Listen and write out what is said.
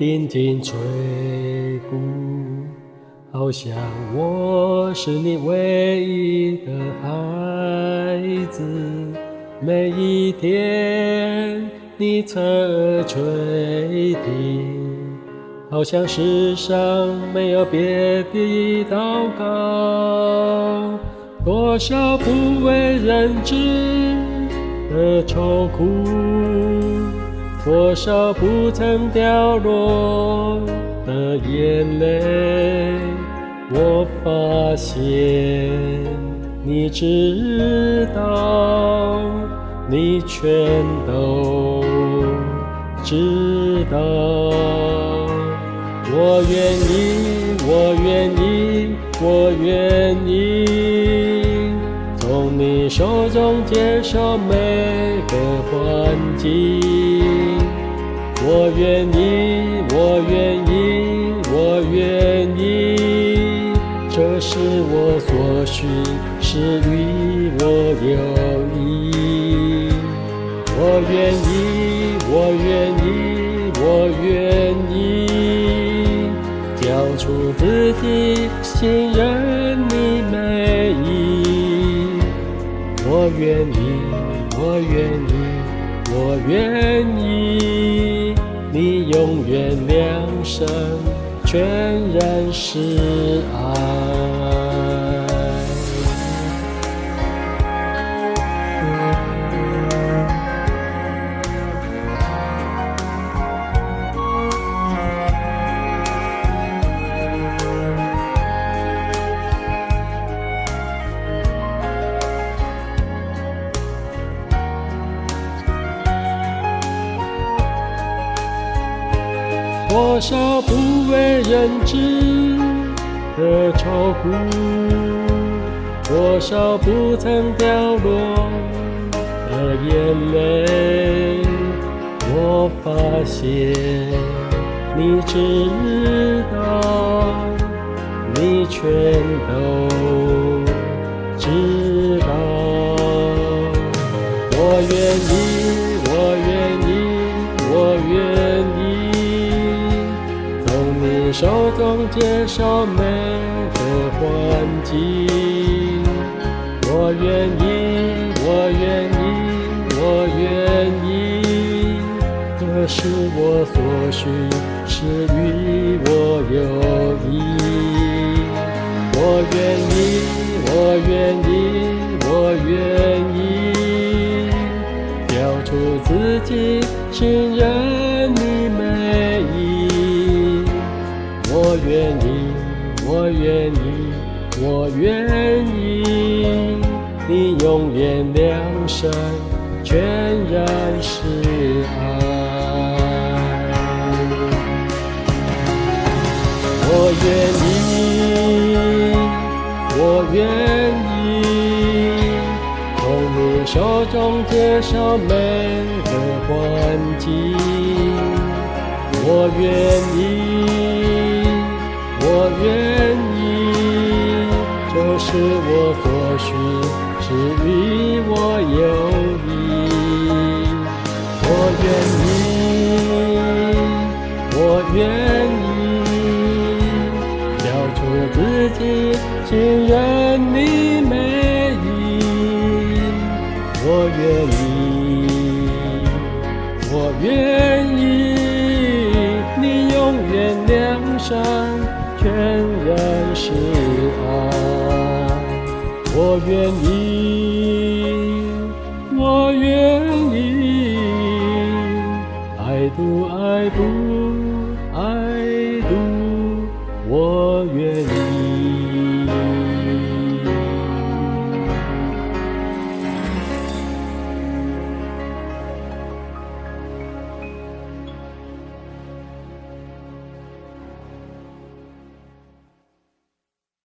定睛垂顾，好像我是你唯一的孩子。每一天你侧耳垂听，好像世上没有别的祷告。多少不为人知的愁苦，多少不曾掉落的眼泪，我发现你知道，你全都知道。我愿意，我愿意，我愿意从你手中接受每个环境。我愿意，我愿意，我愿意，这是我所需，是与我有益。我愿意，我愿意，我愿意，交出自己，信任你美意。我愿意，我愿意，我愿意，你永远良善，全然是爱。多少不为人知的愁苦，多少不曾掉落的眼泪，我发现你知道，你全都知道。我愿意，我愿意，我愿意手中接受每个环境。我愿意，我愿意，我愿意，这是我所需，是与我有益。我愿意，我愿意，我愿意，交出自己，信任你美意。我愿意，我愿意，我愿意，你永远良善，全然是爱。我愿意，我愿意，从你手中接受每个环境。我愿意，我愿意，这是我所需，是与我有益。我愿意，我愿意，交出自己，信任你美意。我愿意，我愿意，你永远良善，全然是爱。我愿意，我愿意，爱读爱读爱读，我愿意。